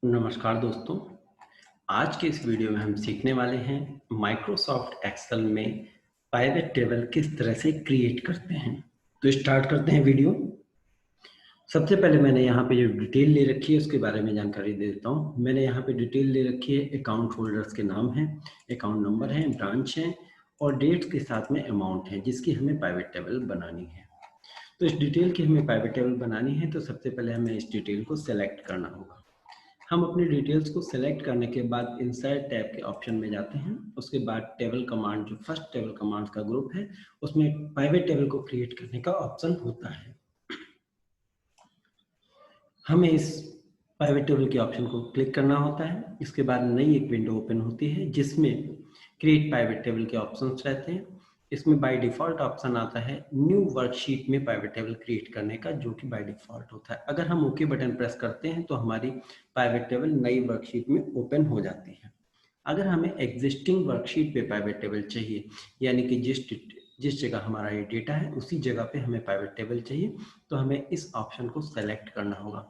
नमस्कार दोस्तों। आज के इस वीडियो में हम सीखने वाले हैं माइक्रोसॉफ्ट एक्सेल में पाइवट टेबल किस तरह से क्रिएट करते हैं। तो स्टार्ट करते हैं वीडियो। सबसे पहले मैंने यहाँ पे जो डिटेल ले रखी है उसके बारे में जानकारी दे देता हूँ। मैंने यहाँ पे डिटेल ले रखी है, अकाउंट होल्डर्स के नाम हैं, अकाउंट नंबर है, ब्रांच है और डेट्स के साथ में अमाउंट है जिसकी हमें पाइवट टेबल बनानी है। तो इस डिटेल की हमें पाइवट टेबल बनानी है तो सबसे पहले हमें इस डिटेल को सेलेक्ट करना होगा। हम अपनी डिटेल्स को सेलेक्ट करने के बाद इंसर्ट टैब के ऑप्शन में जाते हैं। उसके बाद टेबल कमांड, जो फर्स्ट टेबल कमांड का ग्रुप है, उसमें पाइवट टेबल को क्रिएट करने का ऑप्शन होता है। हमें इस पाइवट टेबल के ऑप्शन को क्लिक करना होता है। इसके बाद नई एक विंडो ओपन होती है जिसमें क्रिएट पाइवट टेबल के ऑप्शंस रहते हैं। इसमें बाय डिफॉल्ट ऑप्शन आता है न्यू वर्कशीट में पाइवट टेबल क्रिएट करने का, जो कि बाय डिफॉल्ट होता है। अगर हम ओके बटन प्रेस करते हैं तो हमारी पाइवट टेबल नई वर्कशीट में ओपन हो जाती है। अगर हमें एग्जिस्टिंग वर्कशीट पे पाइवट टेबल चाहिए, यानी कि जिस जगह हमारा ये डेटा है उसी जगह पे हमें पाइवट टेबल चाहिए, तो हमें इस ऑप्शन को सेलेक्ट करना होगा।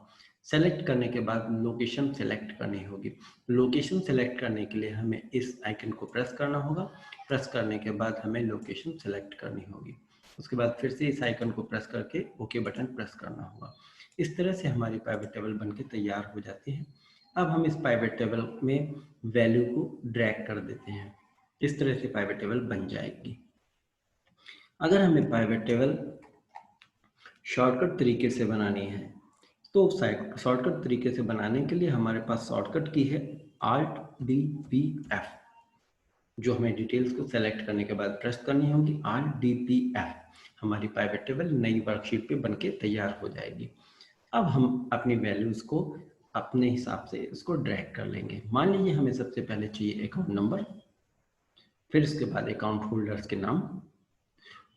सेलेक्ट करने के बाद लोकेशन सेलेक्ट करनी होगी। लोकेशन सेलेक्ट करने के लिए हमें इस आइकन को प्रेस करना होगा। प्रेस करने के बाद हमें लोकेशन सेलेक्ट करनी होगी। उसके बाद फिर से इस आइकन को प्रेस करके ओके बटन प्रेस करना होगा। इस तरह से हमारी पाइवट टेबल बनके तैयार हो जाती है। अब हम इस पाइवट टेबल में वैल्यू को ड्रैग कर देते हैं। इस तरह से पाइवट टेबल बन जाएगी। अगर हमें पाइवट टेबल शॉर्टकट तरीके से बनानी है तो शॉर्टकट तरीके से बनाने के लिए हमारे पास शॉर्टकट की है Alt+D+P+F, जो हमें डिटेल्स को सेलेक्ट करने के बाद प्रेस करनी होगी। Alt+D+P+F, हमारी पाइवट टेबल नई वर्कशीट पे बनके तैयार हो जाएगी। अब हम अपनी वैल्यूज को अपने हिसाब से इसको ड्रैग कर लेंगे। मान लीजिए हमें सबसे पहले चाहिए अकाउंट नंबर, फिर इसके बाद अकाउंट होल्डर्स के नाम,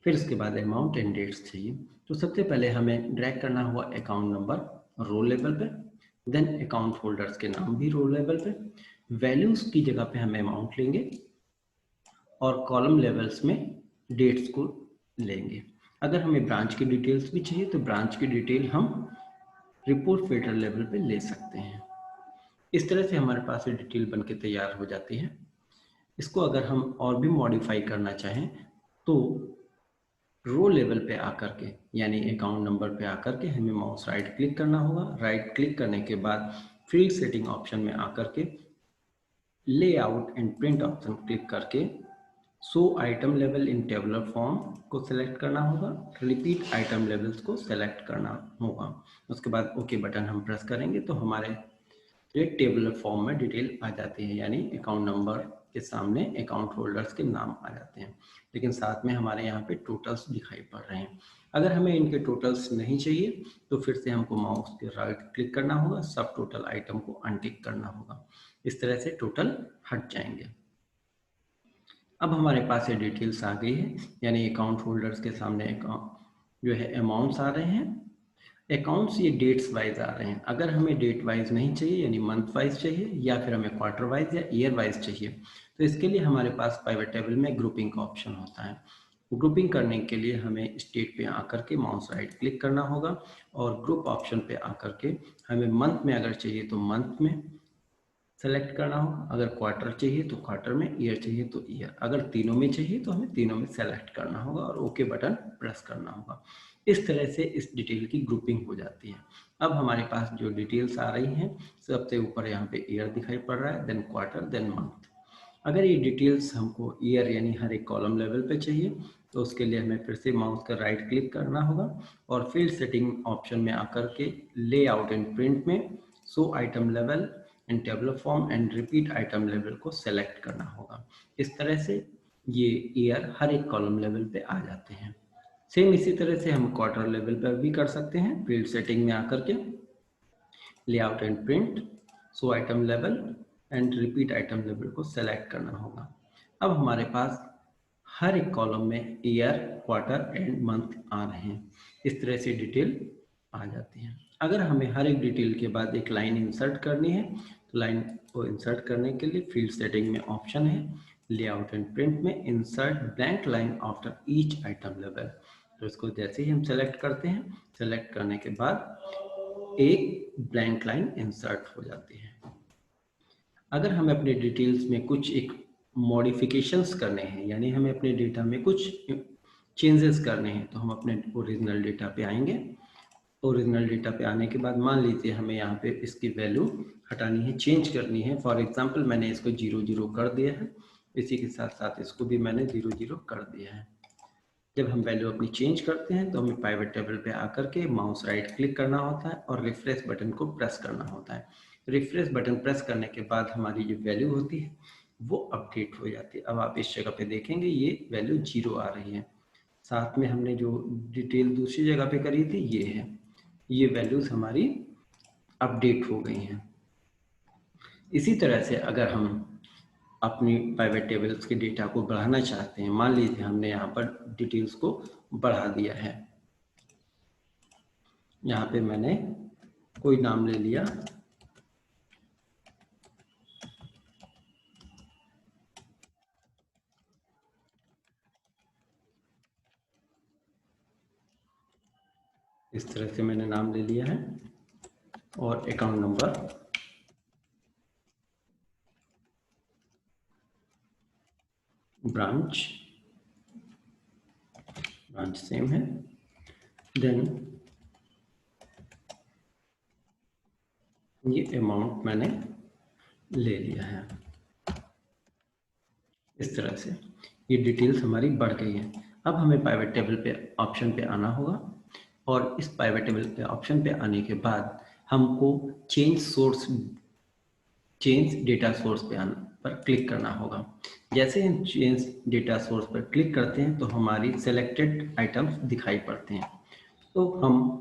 फिर इसके बाद अमाउंट एंड डेट्स चाहिए। तो सबसे पहले हमें ड्रैग करना हुआ अकाउंट नंबर रो लेवल पे, देन अकाउंट होल्डर्स के नाम भी रो लेवल पे, वैल्यूज की जगह पे हम अमाउंट लेंगे और कॉलम लेवल्स में डेट्स को लेंगे। अगर हमें ब्रांच की डिटेल्स भी चाहिए तो ब्रांच की डिटेल हम रिपोर्ट फिल्टर लेवल पे ले सकते हैं। इस तरह से हमारे पास ये डिटेल बनके तैयार हो जाती है। इसको अगर हम और भी मॉडिफाई करना चाहें तो रो लेवल पे आकर के, यानी अकाउंट नंबर पे आकर के हमें माउस राइट क्लिक करना होगा। राइट क्लिक करने के बाद फील्ड सेटिंग ऑप्शन में आकर के layout and print option click करके show item level in tabular form को सिलेक्ट करना होगा। रिपीट आइटम लेवल्स को सिलेक्ट करना होगा। उसके बाद ओके बटन हम प्रेस करेंगे तो हमारे एक टेबुलर फॉर्म में डिटेल आ जाती है, यानी अकाउंट नंबर के सामने अकाउंट होल्डर्स के नाम आ जाते हैं, लेकिन साथ में हमारे यहाँ पे टोटल्स दिखाई पड़ रहे हैं। अगर हमें इनके टोटल्स नहीं चाहिए तो फिर से हमको माउस के राइट क्लिक करना होगा, सब टोटल आइटम को अनटिक करना होगा। इस तरह से टोटल हट जाएंगे। अब हमारे पास ये डिटेल्स आ गई है, यानी अकाउंट होल्डर्स के सामने अकाउंट जो है अमाउंट्स आ रहे हैं। अकाउंट्स ये डेट्स वाइज आ रहे हैं। अगर हमें डेट वाइज नहीं चाहिए, यानी मंथ वाइज चाहिए, या फिर हमें क्वार्टर वाइज या ईयर वाइज चाहिए, तो इसके लिए हमारे पास पाइवट टेबल में ग्रुपिंग का ऑप्शन होता है। ग्रुपिंग करने के लिए हमें स्टेट पे आकर के माउस राइट क्लिक करना होगा और ग्रुप ऑप्शन पे आकर के हमें मंथ में अगर चाहिए तो मंथ में सेलेक्ट करना होगा, अगर क्वार्टर चाहिए तो क्वार्टर में, ईयर चाहिए तो ईयर, अगर तीनों में चाहिए तो हमें तीनों में सेलेक्ट करना होगा और ओके बटन प्रेस करना होगा। इस तरह से इस डिटेल की ग्रुपिंग हो जाती है। अब हमारे पास जो डिटेल्स आ रही हैं, सबसे ऊपर यहाँ पे ईयर दिखाई पड़ रहा है, देन क्वार्टर, देन मंथ। अगर ये डिटेल्स हमको ईयर यानी हर एक कॉलम लेवल पे चाहिए तो उसके लिए हमें फिर से माउस का राइट क्लिक करना होगा और फील्ड सेटिंग ऑप्शन में आकर के लेआउट एंड प्रिंट में show item level in tabular form and repeat item level को सेलेक्ट करना होगा। इस तरह से ये ईयर हर एक कॉलम लेवल पे आ जाते हैं। सेम इसी तरह से हम क्वार्टर लेवल पर भी कर सकते हैं। फील्ड सेटिंग में आकर के layout and print show item level and repeat item level को सेलेक्ट करना होगा। अब हमारे पास हर एक कॉलम में ईयर, क्वार्टर एंड मंथ आ रहे हैं। इस तरह से डिटेल आ जाती है। अगर हमें हर एक डिटेल के बाद एक लाइन इंसर्ट करनी है तो लाइन को इंसर्ट करने के लिए फील्ड सेटिंग में ऑप्शन है लेआउट एंड प्रिंट में insert blank line after each item level. तो इसको जैसे ही हम सेलेक्ट करते हैं, सेलेक्ट करने के बाद एक ब्लैंक लाइन इंसर्ट हो जाती है। अगर हमें अपने डिटेल्स में कुछ एक मॉडिफिकेशंस करने हैं, यानी हमें अपने डेटा में कुछ चेंजेस करने हैं, तो हम अपने ओरिजिनल डेटा पे आएंगे। ओरिजिनल डेटा पे आने के बाद मान लीजिए हमें यहाँ पे इसकी वैल्यू हटानी है, चेंज करनी है। फॉर एग्जांपल मैंने इसको 0 कर दिया है, इसी के साथ साथ इसको भी मैंने 0 कर दिया है। जब हम वैल्यू अपनी चेंज करते हैं तो हमें पाइवट टेबल पे आकर के माउस राइट क्लिक करना होता है और रिफ्रेश बटन को प्रेस करना होता है। रिफ्रेश बटन प्रेस करने के बाद हमारी जो वैल्यू होती है वो अपडेट हो जाती है। अब आप इस जगह पे देखेंगे ये वैल्यू 0 आ रही है। साथ में हमने जो डिटेल दूसरी जगह पे करी थी ये है, ये वैल्यूज हमारी अपडेट हो गई हैं। इसी तरह से अगर हम अपनी पाइवट टेबल्स के डेटा को बढ़ाना चाहते हैं, मान लीजिए हमने यहाँ पर डिटेल्स को बढ़ा दिया है। यहाँ पे मैंने कोई नाम ले लिया, इस तरह से मैंने नाम ले लिया है, और अकाउंट नंबर ब्रांच सेम है। देन ये अमाउंट मैंने ले लिया है। इस तरह से ये डिटेल्स हमारी बढ़ गई है। अब हमें पाइवट टेबल पे ऑप्शन पे आना होगा, और इस पाइवट टेबल पे ऑप्शन पे आने के बाद हमको चेंज डेटा सोर्स पर क्लिक करना होगा। जैसे हम चेंज डेटा सोर्स पर क्लिक करते हैं तो हमारी सेलेक्टेड आइटम्स दिखाई पड़ते हैं। तो हम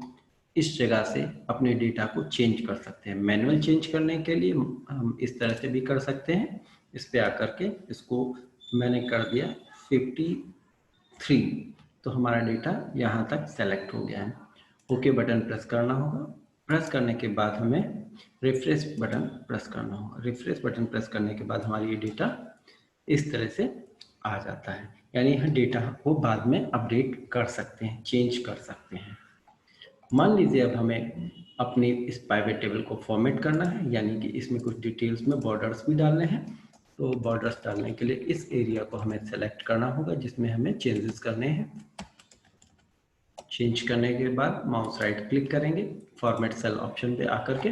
इस जगह से अपने डेटा को चेंज कर सकते हैं। मैनुअल चेंज करने के लिए हम इस तरह से भी कर सकते हैं। इस पे आकर के इसको मैंने कर दिया 53, तो हमारा डेटा यहाँ तक सेलेक्ट हो गया है। ओके बटन प्रेस करना होगा। प्रेस करने के बाद हमें रिफ्रेश बटन प्रेस करना होगा। रिफ्रेश बटन प्रेस करने के बाद हमारी ये डेटा इस तरह से आ जाता है, यानी हम डेटा को बाद में अपडेट कर सकते हैं, चेंज कर सकते हैं। मान लीजिए अब हमें अपने इस पाइवट टेबल को फॉर्मेट करना है, यानी कि इसमें कुछ डिटेल्स में बॉर्डर्स भी डालने हैं। तो बॉर्डर्स डालने के लिए इस एरिया को हमें सेलेक्ट करना होगा जिसमें हमें चेंजेस करने हैं। चेंज करने के बाद माउस राइट क्लिक करेंगे, फॉर्मेट सेल ऑप्शन पे आकर के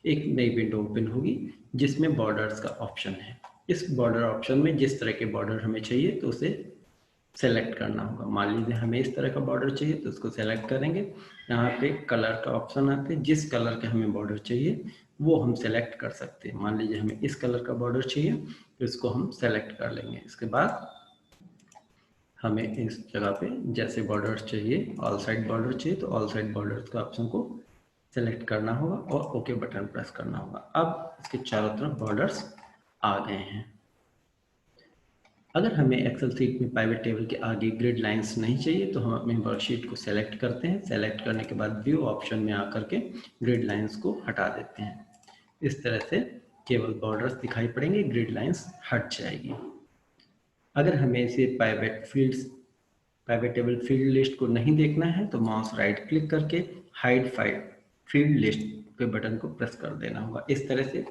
एक नई विंडो ओपन होगी जिसमें बॉर्डर्स का ऑप्शन है। इस बॉर्डर ऑप्शन में जिस तरह के बॉर्डर हमें चाहिए तो उसे सेलेक्ट करना होगा। मान लीजिए हमें इस तरह का बॉर्डर चाहिए तो उसको सेलेक्ट करेंगे। यहाँ पे कलर का ऑप्शन आता है, जिस कलर के हमें बॉर्डर चाहिए वो हम सेलेक्ट कर सकते हैं। मान लीजिए हमें इस कलर का बॉर्डर चाहिए तो इसको हम सेलेक्ट कर लेंगे। इसके बाद हमें इस जगह पे जैसे बॉर्डर्स चाहिए, ऑल साइड बॉर्डर चाहिए तो ऑल साइड बॉर्डर्स का ऑप्शन को सेलेक्ट करना होगा और ओके बटन प्रेस करना होगा। अब इसके चारों तरफ बॉर्डर्स आ गए हैं। अगर हमें एक्सेल सीट में पाइवट टेबल के आगे ग्रिड लाइंस नहीं चाहिए तो हम अपने वर्कशीट को सेलेक्ट करते हैं। सेलेक्ट करने के बाद व्यू ऑप्शन में आकर के ग्रिड लाइंस को हटा देते हैं। इस तरह से केवल बॉर्डर्स दिखाई पड़ेंगे, ग्रिड लाइंस हट जाएगी। अगर हमें इसे पाइवट टेबल फील्ड लिस्ट को नहीं देखना है तो माउस राइट क्लिक करके हाइड फील्ड लिस्ट के बटन को प्रेस कर देना होगा। इस तरह से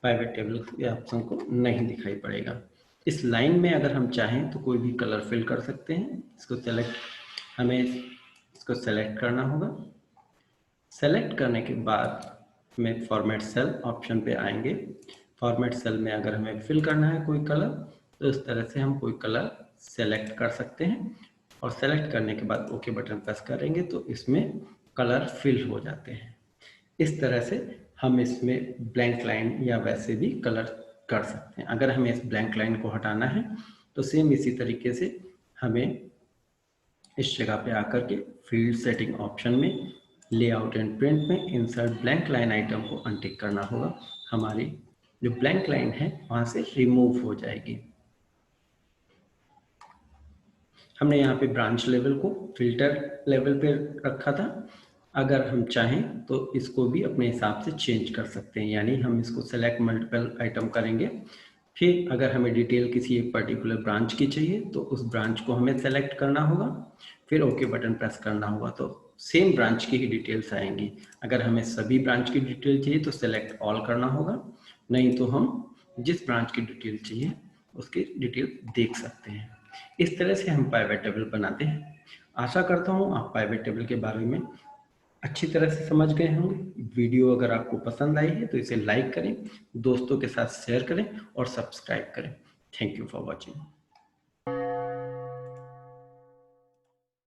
पाइवट टेबल के ऑप्शन को नहीं दिखाई पड़ेगा। इस लाइन में अगर हम चाहें तो कोई भी कलर फिल कर सकते हैं। हमें इसको सेलेक्ट करना होगा। सेलेक्ट करने के बाद हमें फॉर्मेट सेल ऑप्शन पे आएंगे। फॉर्मेट सेल में अगर हमें फिल करना है कोई कलर तो इस तरह से हम कोई कलर सेलेक्ट कर सकते हैं, और सेलेक्ट करने के बाद ओके बटन प्रेस करेंगे तो इसमें कलर फिल हो जाते हैं। इस तरह से हम इसमें ब्लैंक लाइन या वैसे भी कलर कर सकते हैं। अगर हमें इस ब्लैंक लाइन को हटाना है तो सेम इसी तरीके से हमें इस जगह पे आकर के फील्ड सेटिंग ऑप्शन में लेआउट एंड प्रिंट में इंसर्ट ब्लैंक लाइन आइटम को अनटिक करना होगा। हमारी जो ब्लैंक लाइन है वहां से रिमूव हो जाएगी। हमने यहाँ पे ब्रांच लेवल को फिल्टर लेवल पे रखा था। अगर हम चाहें तो इसको भी अपने हिसाब से चेंज कर सकते हैं, यानी हम इसको सेलेक्ट मल्टीपल आइटम करेंगे। फिर अगर हमें डिटेल किसी एक पर्टिकुलर ब्रांच की चाहिए तो उस ब्रांच को हमें सेलेक्ट करना होगा, फिर ओके बटन प्रेस करना होगा तो सेम ब्रांच की ही डिटेल्स आएंगी। अगर हमें सभी ब्रांच की डिटेल चाहिए तो सेलेक्ट ऑल करना होगा, नहीं तो हम जिस ब्रांच की डिटेल चाहिए उसकी डिटेल देख सकते हैं। इस तरह से हम पाइवेट टेबल बनाते हैं। आशा करता हूँ आप पाइवेट टेबल के बारे में अच्छी तरह से समझ गए होंगे। वीडियो अगर आपको पसंद आई है तो इसे लाइक करें, दोस्तों के साथ शेयर करें और सब्सक्राइब करें। Thank you for watching.